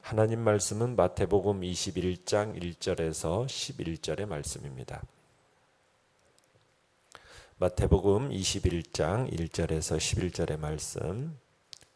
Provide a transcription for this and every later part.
하나님 말씀은 마태복음 21장 1절에서 11절의 말씀입니다. 마태복음 21장 1절에서 11절의 말씀,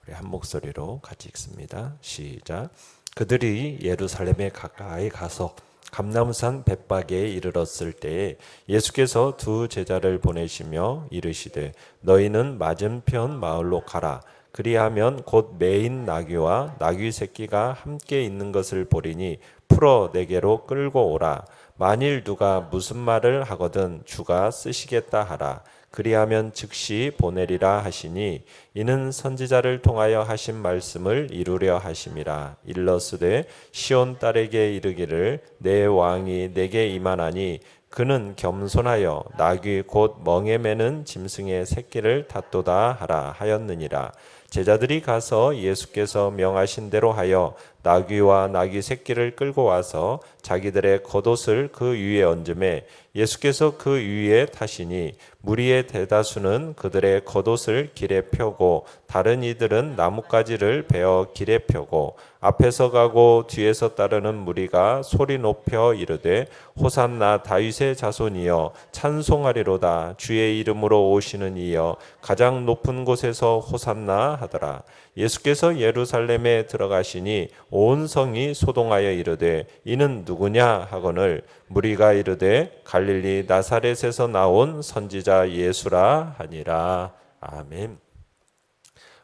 우리 한 목소리로 같이 읽습니다. 시작. 그들이 예루살렘에 가까이 가서 감람산 벳박에 이르렀을 때에 예수께서 두 제자를 보내시며 이르시되 너희는 맞은편 마을로 가라. 그리하면 곧 매인 나귀와 나귀 새끼가 함께 있는 것을 보리니 풀어 내게로 끌고 오라. 만일 누가 무슨 말을 하거든 주가 쓰시겠다 하라. 그리하면 즉시 보내리라 하시니 이는 선지자를 통하여 하신 말씀을 이루려 하심이라. 일러스되 시온 딸에게 이르기를 내 왕이 내게 임하나니 그는 겸손하여 나귀 곧 멍에 매는 짐승의 새끼를 닫도다 하라 하였느니라. 제자들이 가서 예수께서 명하신 대로 하여 나귀와 나귀 새끼를 끌고 와서 자기들의 겉옷을 그 위에 얹음에 예수께서 그 위에 타시니 무리의 대다수는 그들의 겉옷을 길에 펴고 다른 이들은 나뭇가지를 베어 길에 펴고 앞에서 가고 뒤에서 따르는 무리가 소리 높여 이르되 호산나 다윗의 자손이여 찬송하리로다. 주의 이름으로 오시는 이여 가장 높은 곳에서 호산나 하더라. 예수께서 예루살렘에 들어가시니 온 성이 소동하여 이르되 이는 누구냐 하거늘 무리가 이르되 갈릴리 나사렛에서 나온 선지자 예수라 하니라. 아멘.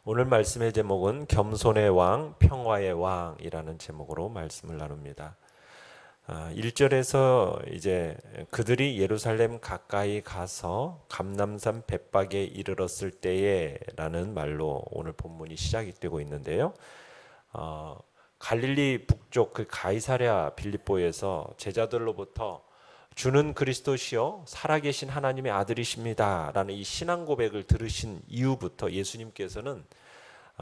오늘 말씀의 제목은 겸손의 왕, 평화의 왕이라는 제목으로 말씀을 나눕니다. 1절에서 이제 그들이 예루살렘 가까이 가서 감람산 벳박에 이르렀을 때에 라는 말로 오늘 본문이 시작이 되고 있는데요. 갈릴리 북쪽 그 가이사랴 빌립보에서 제자들로부터 주는 그리스도시요 살아계신 하나님의 아들이십니다 라는 이 신앙 고백을 들으신 이후부터 예수님께서는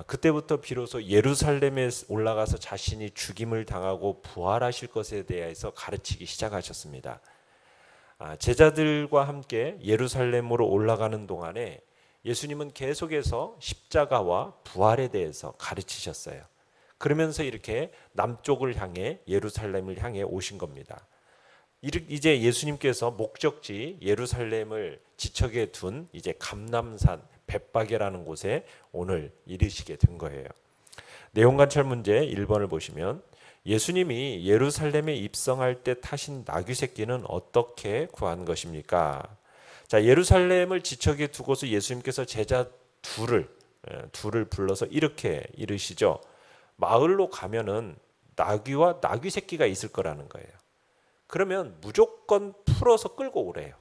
그때부터 비로소 예루살렘에 올라가서 자신이 죽임을 당하고 부활하실 것에 대해서 가르치기 시작하셨습니다. 제자들과 함께 예루살렘으로 올라가는 동안에 예수님은 계속해서 십자가와 부활에 대해서 가르치셨어요. 그러면서 이렇게 남쪽을 향해 예루살렘을 향해 오신 겁니다. 이제 예수님께서 목적지 예루살렘을 지척에 둔 이제 감람산 벳박이라는 곳에 오늘 이르시게 된 거예요. 내용 관찰 문제 1번을 보시면 예수님이 예루살렘에 입성할 때 타신 나귀 새끼는 어떻게 구한 것입니까? 자, 예루살렘을 지척에 두고서 예수님께서 제자 둘을 불러서 이렇게 이르시죠. 마을로 가면은 나귀와 나귀 새끼가 있을 거라는 거예요. 그러면 무조건 풀어서 끌고 오래요.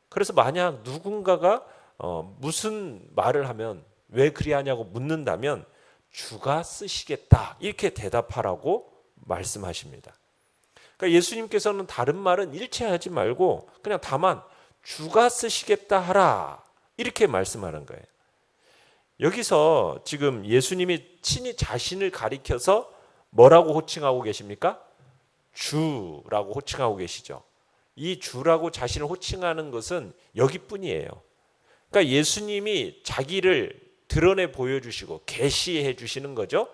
그래서 만약 누군가가 무슨 말을 하면 왜 그리하냐고 묻는다면 주가 쓰시겠다 이렇게 대답하라고 말씀하십니다. 그러니까 예수님께서는 다른 말은 일체하지 말고 그냥 다만 주가 쓰시겠다 하라 이렇게 말씀하는 거예요. 여기서 지금 예수님이 친히 자신을 가리켜서 뭐라고 호칭하고 계십니까? 주라고 호칭하고 계시죠. 이 주라고 자신을 호칭하는 것은 여기뿐이에요. 그러니까 예수님이 자기를 드러내 보여주시고 계시해 주시는 거죠.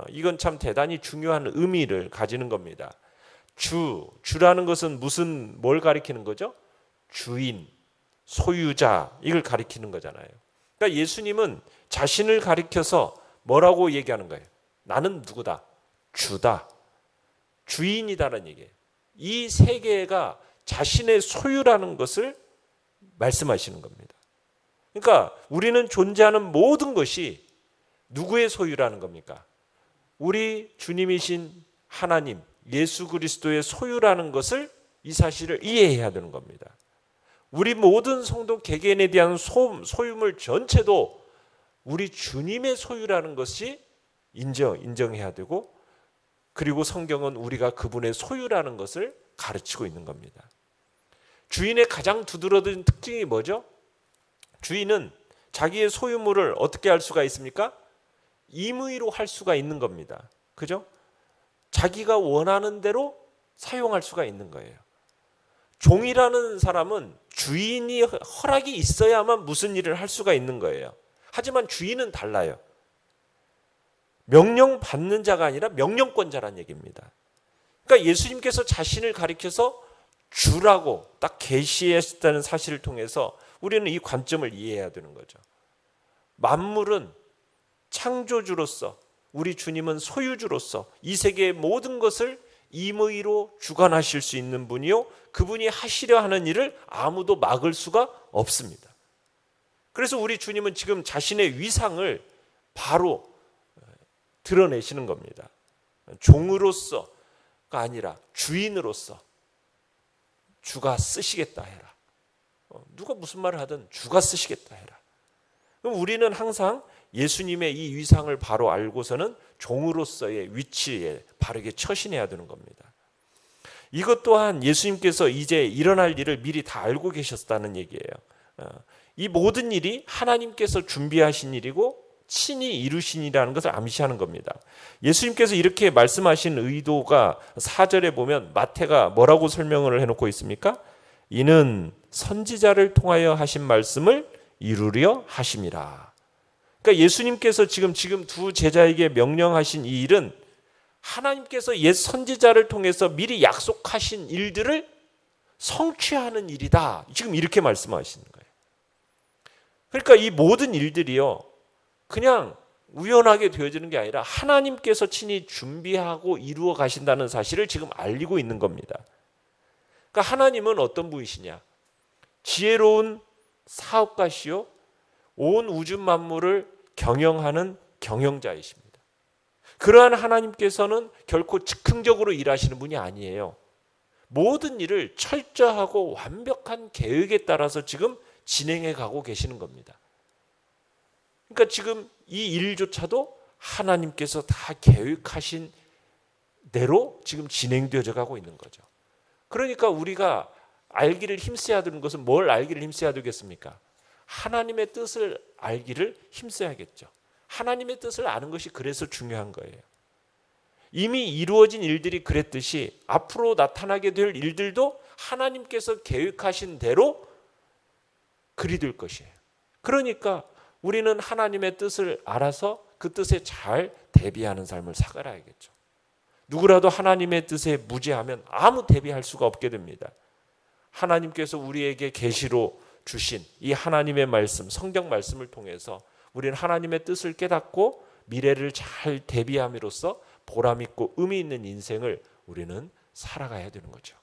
이건 참 대단히 중요한 의미를 가지는 겁니다. 주라는 것은 뭘 가리키는 거죠? 주인, 소유자 이걸 가리키는 거잖아요. 그러니까 예수님은 자신을 가리켜서 뭐라고 얘기하는 거예요? 나는 누구다? 주다. 주인이다라는 얘기예요. 이 세계가 자신의 소유라는 것을 말씀하시는 겁니다. 그러니까 우리는 존재하는 모든 것이 누구의 소유라는 겁니까? 우리 주님이신 하나님 예수 그리스도의 소유라는 것을 이 사실을 이해해야 되는 겁니다. 우리 모든 성도 개개인에 대한 소유물 전체도 우리 주님의 소유라는 것이 인정해야 되고 그리고 성경은 우리가 그분의 소유라는 것을 가르치고 있는 겁니다. 주인의 가장 두드러진 특징이 뭐죠? 주인은 자기의 소유물을 어떻게 할 수가 있습니까? 임의로 할 수가 있는 겁니다. 그죠? 자기가 원하는 대로 사용할 수가 있는 거예요. 종이라는 사람은 주인이 허락이 있어야만 무슨 일을 할 수가 있는 거예요. 하지만 주인은 달라요. 명령 받는 자가 아니라 명령권자란 얘기입니다. 그러니까 예수님께서 자신을 가리켜서 주라고 딱 계시했다는 사실을 통해서 우리는 이 관점을 이해해야 되는 거죠. 만물은 창조주로서, 우리 주님은 소유주로서 이 세계의 모든 것을 임의로 주관하실 수 있는 분이요, 그분이 하시려 하는 일을 아무도 막을 수가 없습니다. 그래서 우리 주님은 지금 자신의 위상을 바로 드러내시는 겁니다. 종으로서가 아니라 주인으로서 주가 쓰시겠다 해라. 누가 무슨 말을 하든 주가 쓰시겠다 해라. 그럼 우리는 항상 예수님의 이 위상을 바로 알고서는 종으로서의 위치에 바르게 처신해야 되는 겁니다. 이것 또한 예수님께서 이제 일어날 일을 미리 다 알고 계셨다는 얘기예요. 이 모든 일이 하나님께서 준비하신 일이고 친히 이루신 일이라는 것을 암시하는 겁니다. 예수님께서 이렇게 말씀하신 의도가 4절에 보면 마태가 뭐라고 설명을 해놓고 있습니까? 이는 선지자를 통하여 하신 말씀을 이루려 하심이라. 그러니까 예수님께서 지금 두 제자에게 명령하신 이 일은 하나님께서 옛 선지자를 통해서 미리 약속하신 일들을 성취하는 일이다. 지금 이렇게 말씀하시는 거예요. 그러니까 이 모든 일들이요, 그냥 우연하게 되어지는 게 아니라 하나님께서 친히 준비하고 이루어 가신다는 사실을 지금 알리고 있는 겁니다. 그러니까 하나님은 어떤 분이시냐? 지혜로운 사업가시요, 온 우주 만물을 경영하는 경영자이십니다. 그러한 하나님께서는 결코 즉흥적으로 일하시는 분이 아니에요. 모든 일을 철저하고 완벽한 계획에 따라서 지금 진행해 가고 계시는 겁니다. 그러니까 지금 이 일조차도 하나님께서 다 계획하신 대로 지금 진행되어져 가고 있는 거죠. 그러니까 우리가 알기를 힘써야 되는 것은 뭘 알기를 힘써야 되겠습니까? 하나님의 뜻을 알기를 힘써야겠죠. 하나님의 뜻을 아는 것이 그래서 중요한 거예요. 이미 이루어진 일들이 그랬듯이 앞으로 나타나게 될 일들도 하나님께서 계획하신 대로 그리 될 것이에요. 그러니까 우리는 하나님의 뜻을 알아서 그 뜻에 잘 대비하는 삶을 살아야겠죠. 누구라도 하나님의 뜻에 무지하면 아무 대비할 수가 없게 됩니다. 하나님께서 우리에게 계시로 주신 이 하나님의 말씀, 성경 말씀을 통해서 우리는 하나님의 뜻을 깨닫고 미래를 잘 대비함으로써 보람있고 의미 있는 인생을 우리는 살아가야 되는 거죠.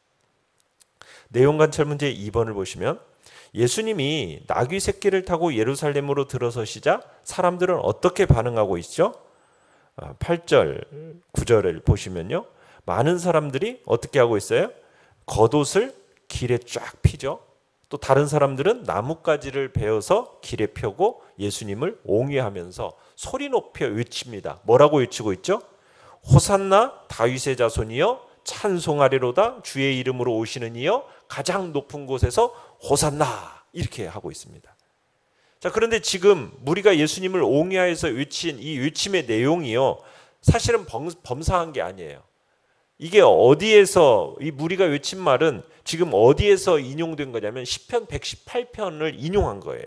내용관찰 문제 2번을 보시면 예수님이 나귀 새끼를 타고 예루살렘으로 들어서시자 사람들은 어떻게 반응하고 있죠? 8절, 9절을 보시면요, 많은 사람들이 어떻게 하고 있어요? 겉옷을 길에 쫙 피죠. 또 다른 사람들은 나뭇가지를 베어서 길에 펴고 예수님을 옹이하면서 소리 높여 외칩니다. 뭐라고 외치고 있죠? 호산나 다윗의 자손이여 찬송하리로다, 주의 이름으로 오시는 이여 가장 높은 곳에서 호산나, 이렇게 하고 있습니다. 자, 그런데 지금 무리가 예수님을 옹이하여서 외친 이 외침의 내용이요, 사실은 범상한 게 아니에요. 이게 어디에서, 이 무리가 외친 말은 지금 어디에서 인용된 거냐면 시편 118편을 인용한 거예요.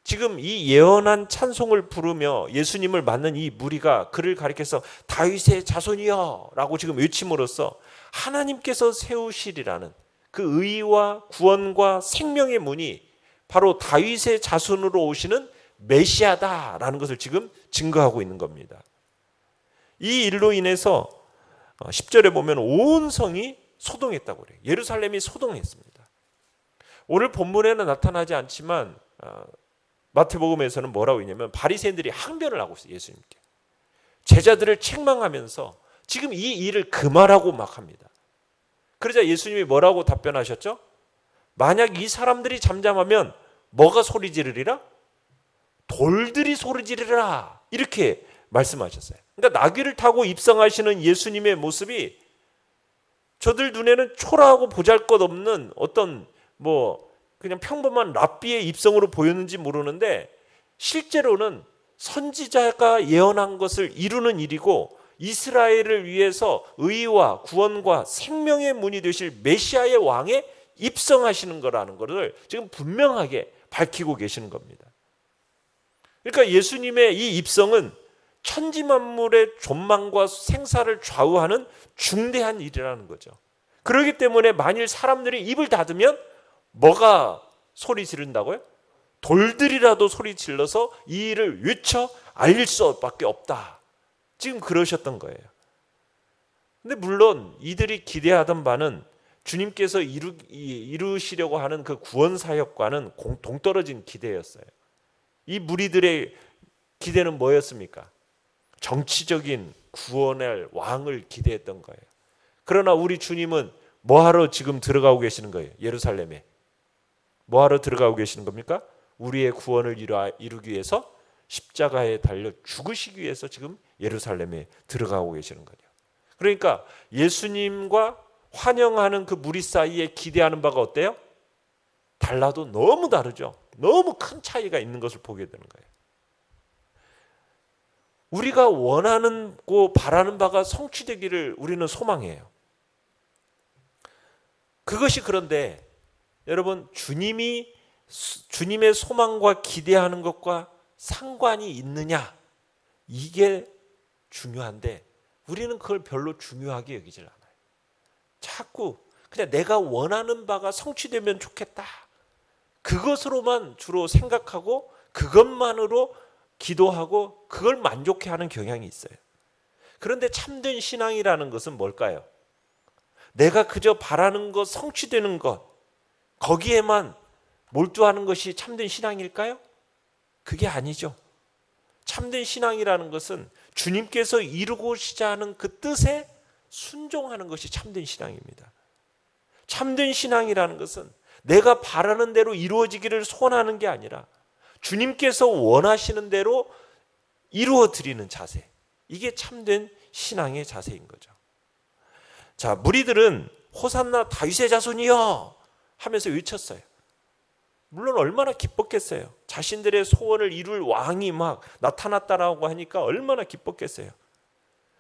지금 이 예언한 찬송을 부르며 예수님을 맞는 이 무리가 그를 가리켜서 다윗의 자손이여 라고 지금 외침으로써 하나님께서 세우시리라는 그 의와 구원과 생명의 문이 바로 다윗의 자손으로 오시는 메시아다라는 것을 지금 증거하고 있는 겁니다. 이 일로 인해서 10절에 보면 온 성이 소동했다고 그래요. 예루살렘이 소동했습니다. 오늘 본문에는 나타나지 않지만 마태복음에서는 뭐라고 했냐면 바리새인들이 항변을 하고 있어요. 예수님께. 제자들을 책망하면서 지금 이 일을 금하라고 막 합니다. 그러자 예수님이 뭐라고 답변하셨죠? 만약 이 사람들이 잠잠하면 뭐가 소리 지르리라? 돌들이 소리 지르리라. 이렇게 말씀하셨어요. 그러니까 나귀를 타고 입성하시는 예수님의 모습이 저들 눈에는 초라하고 보잘것없는 어떤 그냥 평범한 랍비의 입성으로 보였는지 모르는데 실제로는 선지자가 예언한 것을 이루는 일이고 이스라엘을 위해서 의와 구원과 생명의 문이 되실 메시아의 왕에 입성하시는 거라는 것을 지금 분명하게 밝히고 계시는 겁니다. 그러니까 예수님의 이 입성은 천지만물의 존망과 생사를 좌우하는 중대한 일이라는 거죠. 그렇기 때문에 만일 사람들이 입을 닫으면 뭐가 소리 지른다고요? 돌들이라도 소리 질러서 이 일을 외쳐 알릴 수밖에 없다. 지금 그러셨던 거예요. 근데 물론 이들이 기대하던 바는 주님께서 이루시려고 하는 그 구원 사역과는 동떨어진 기대였어요. 이 무리들의 기대는 뭐였습니까? 정치적인 구원할 왕을 기대했던 거예요. 그러나 우리 주님은 뭐하러 지금 들어가고 계시는 거예요? 예루살렘에. 뭐하러 들어가고 계시는 겁니까? 우리의 구원을 이루기 위해서 십자가에 달려 죽으시기 위해서 지금 예루살렘에 들어가고 계시는 거죠. 그러니까 예수님과 환영하는 그 무리 사이에 기대하는 바가 어때요? 달라도 너무 다르죠. 너무 큰 차이가 있는 것을 보게 되는 거예요. 우리가 원하는 고 바라는 바가 성취되기를 우리는 소망해요. 그것이 그런데 여러분 주님의 소망과 기대하는 것과 상관이 있느냐 이게 중요한데 우리는 그걸 별로 중요하게 여기질 않아요. 자꾸 그냥 내가 원하는 바가 성취되면 좋겠다. 그것으로만 주로 생각하고 그것만으로 기도하고 그걸 만족해하는 경향이 있어요. 그런데 참된 신앙이라는 것은 뭘까요? 내가 그저 바라는 것, 성취되는 것 거기에만 몰두하는 것이 참된 신앙일까요? 그게 아니죠. 참된 신앙이라는 것은 주님께서 이루고자 하는 그 뜻에 순종하는 것이 참된 신앙입니다. 참된 신앙이라는 것은 내가 바라는 대로 이루어지기를 소원하는 게 아니라 주님께서 원하시는 대로 이루어 드리는 자세. 이게 참된 신앙의 자세인 거죠. 자, 무리들은 호산나 다윗의 자손이여 하면서 외쳤어요. 물론 얼마나 기뻤겠어요. 자신들의 소원을 이룰 왕이 막 나타났다라고 하니까 얼마나 기뻤겠어요.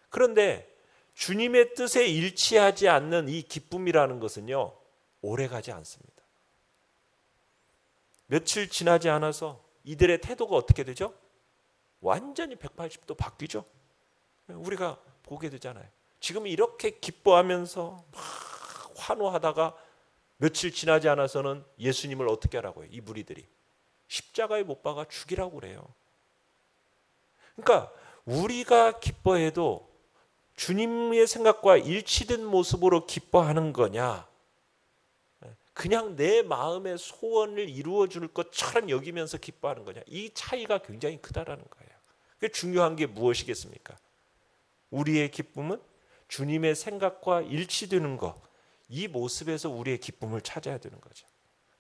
그런데 주님의 뜻에 일치하지 않는 이 기쁨이라는 것은요, 오래가지 않습니다. 며칠 지나지 않아서 이들의 태도가 어떻게 되죠? 완전히 180도 바뀌죠. 우리가 보게 되잖아요. 지금 이렇게 기뻐하면서 막 환호하다가 며칠 지나지 않아서는 예수님을 어떻게 하라고 해요? 이 무리들이 십자가에 못 박아 죽이라고 그래요. 그러니까 우리가 기뻐해도 주님의 생각과 일치된 모습으로 기뻐하는 거냐, 그냥 내 마음의 소원을 이루어 줄 것처럼 여기면서 기뻐하는 거냐, 이 차이가 굉장히 크다라는 거예요. 그게 중요한 게 무엇이겠습니까? 우리의 기쁨은 주님의 생각과 일치되는 것, 이 모습에서 우리의 기쁨을 찾아야 되는 거죠.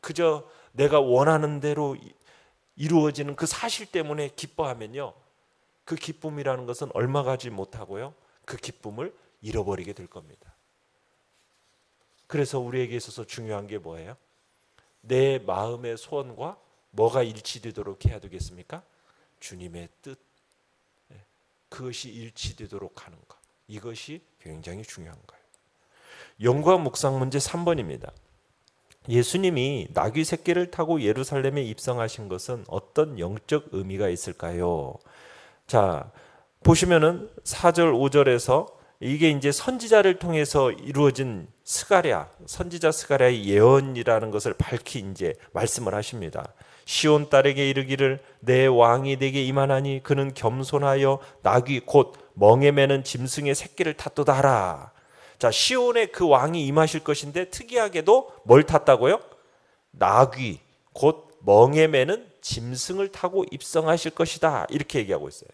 그저 내가 원하는 대로 이루어지는 그 사실 때문에 기뻐하면요, 그 기쁨이라는 것은 얼마 가지 못하고요, 그 기쁨을 잃어버리게 될 겁니다. 그래서 우리에게 있어서 중요한 게 뭐예요? 내 마음의 소원과 뭐가 일치되도록 해야 되겠습니까? 주님의 뜻, 그것이 일치되도록 하는 것, 이것이 굉장히 중요한 거예요. 영과 묵상 문제 3번입니다. 예수님이 나귀 새끼를 타고 예루살렘에 입성하신 것은 어떤 영적 의미가 있을까요? 자, 보시면은 4절 5절에서 이게 이제 선지자를 통해서 이루어진 선지자 스가랴의 예언이라는 것을 밝히 이제 말씀을 하십니다. 시온 딸에게 이르기를 내 왕이 내게 임하나니 그는 겸손하여 나귀 곧 멍에 매는 짐승의 새끼를 탔도다 하라. 자, 시온에 그 왕이 임하실 것인데 특이하게도 뭘 탔다고요? 나귀 곧 멍에 매는 짐승을 타고 입성하실 것이다, 이렇게 얘기하고 있어요.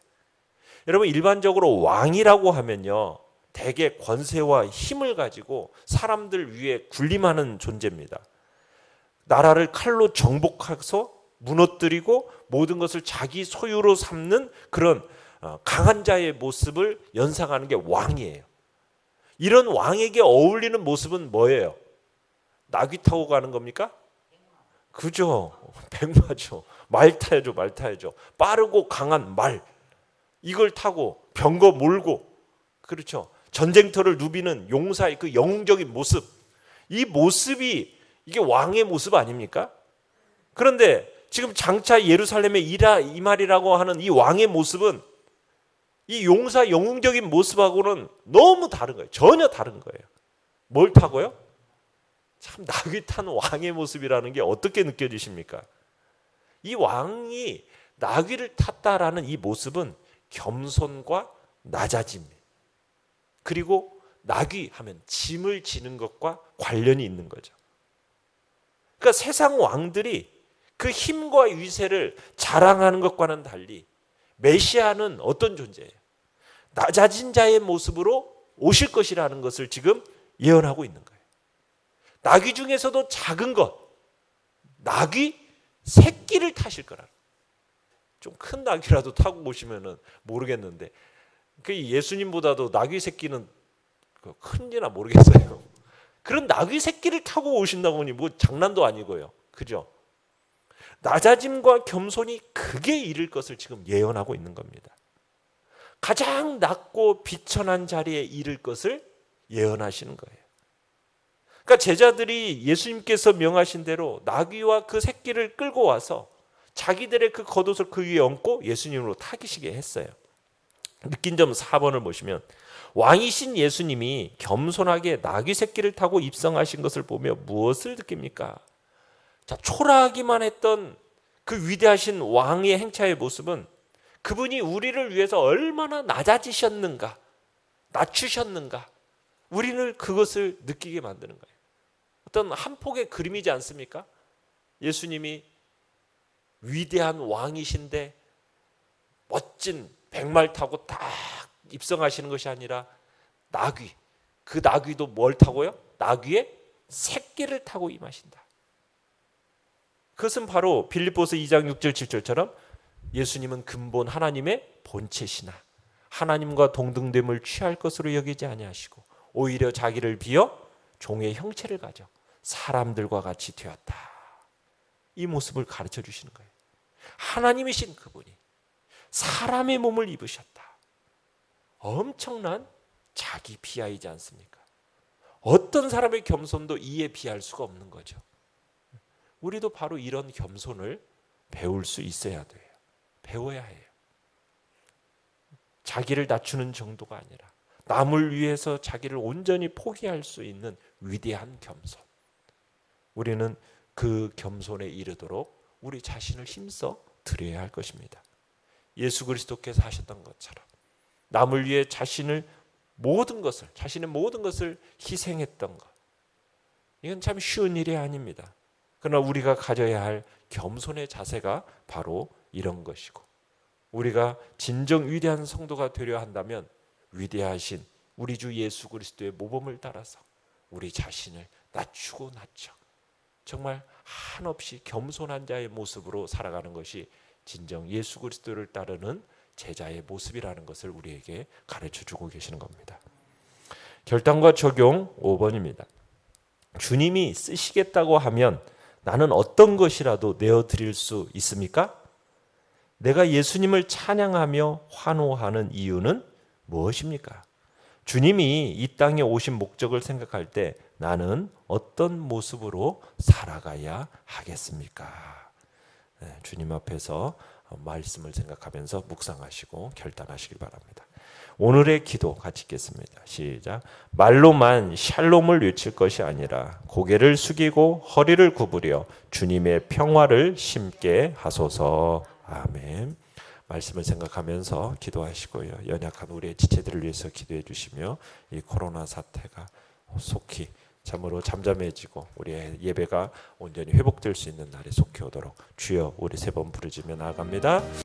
여러분, 일반적으로 왕이라고 하면요, 대개 권세와 힘을 가지고 사람들 위에 군림하는 존재입니다. 나라를 칼로 정복해서 무너뜨리고 모든 것을 자기 소유로 삼는 그런 강한 자의 모습을 연상하는 게 왕이에요. 이런 왕에게 어울리는 모습은 뭐예요? 나귀 타고 가는 겁니까? 그죠. 백마죠. 말 타야죠. 빠르고 강한 말, 이걸 타고 병거 몰고, 그렇죠, 전쟁터를 누비는 용사의 그 영웅적인 모습, 이 모습이 이게 왕의 모습 아닙니까? 그런데 지금 장차 예루살렘에 임하리라고 하는 이 왕의 모습은 이 용사 영웅적인 모습하고는 너무 다른 거예요. 전혀 다른 거예요. 뭘 타고요? 참 나귀 탄 왕의 모습이라는 게 어떻게 느껴지십니까? 이 왕이 나귀를 탔다라는 이 모습은 겸손과 낮아짐, 그리고 나귀 하면 짐을 지는 것과 관련이 있는 거죠. 그러니까 세상 왕들이 그 힘과 위세를 자랑하는 것과는 달리 메시아는 어떤 존재예요? 낮아진 자의 모습으로 오실 것이라는 것을 지금 예언하고 있는 거예요. 나귀 중에서도 작은 것, 나귀 새끼를 타실 거라. 좀 큰 나귀라도 타고 오시면은 모르겠는데, 그 예수님보다도 나귀 새끼는 큰지나 모르겠어요. 그런 나귀 새끼를 타고 오신다고 하니 뭐 장난도 아니고요. 그죠? 낮아짐과 겸손이 극에 이를 것을 지금 예언하고 있는 겁니다. 가장 낮고 비천한 자리에 이를 것을 예언하시는 거예요. 그러니까 제자들이 예수님께서 명하신 대로 나귀와 그 새끼를 끌고 와서 자기들의 그 겉옷을 그 위에 얹고 예수님으로 타기시게 했어요. 느낀 점 4번을 보시면, 왕이신 예수님이 겸손하게 나귀 새끼를 타고 입성하신 것을 보며 무엇을 느낍니까? 자, 초라하기만 했던 그 위대하신 왕의 행차의 모습은 그분이 우리를 위해서 얼마나 낮아지셨는가, 낮추셨는가, 우리는 그것을 느끼게 만드는 거예요. 어떤 한 폭의 그림이지 않습니까? 예수님이 위대한 왕이신데 멋진 백말 타고 딱 입성하시는 것이 아니라 나귀, 그 나귀도 뭘 타고요? 나귀의 새끼를 타고 임하신다. 그것은 바로 빌립보서 2장 6절 7절처럼 예수님은 근본 하나님의 본체시나 하나님과 동등됨을 취할 것으로 여기지 아니하시고 오히려 자기를 비어 종의 형체를 가져 사람들과 같이 되었다. 이 모습을 가르쳐 주시는 거예요. 하나님이신 그분이 사람의 몸을 입으셨다. 엄청난 자기 비하이지 않습니까? 어떤 사람의 겸손도 이에 비할 수가 없는 거죠. 우리도 바로 이런 겸손을 배울 수 있어야 돼요. 배워야 해요. 자기를 낮추는 정도가 아니라 남을 위해서 자기를 온전히 포기할 수 있는 위대한 겸손. 우리는 그 겸손에 이르도록 우리 자신을 힘써 드려야 할 것입니다. 예수 그리스도께서 하셨던 것처럼 남을 위해 자신의 모든 것을 희생했던 것. 이건 참 쉬운 일이 아닙니다. 그러나 우리가 가져야 할 겸손의 자세가 바로 이런 것이고, 우리가 진정 위대한 성도가 되려 한다면 위대하신 우리 주 예수 그리스도의 모범을 따라서 우리 자신을 낮추고 낮춰 정말 한없이 겸손한 자의 모습으로 살아가는 것이 진정 예수 그리스도를 따르는 제자의 모습이라는 것을 우리에게 가르쳐주고 계시는 겁니다. 결단과 적용 5번입니다. 주님이 쓰시겠다고 하면 나는 어떤 것이라도 내어드릴 수 있습니까? 내가 예수님을 찬양하며 환호하는 이유는 무엇입니까? 주님이 이 땅에 오신 목적을 생각할 때 나는 어떤 모습으로 살아가야 하겠습니까? 주님 앞에서 말씀을 생각하면서 묵상하시고 결단하시기 바랍니다. 오늘의 기도 같이 읽겠습니다. 시작. 말로만 샬롬을 외칠 것이 아니라 고개를 숙이고 허리를 구부려 주님의 평화를 심게 하소서. 아멘. 말씀을 생각하면서 기도하시고요. 연약한 우리의 지체들을 위해서 기도해 주시며 이 코로나 사태가 속히 참으로 잠잠해지고 우리의 예배가 온전히 회복될 수 있는 날이 속히 오도록 주여 우리 세 번 부르짖며 나아갑니다.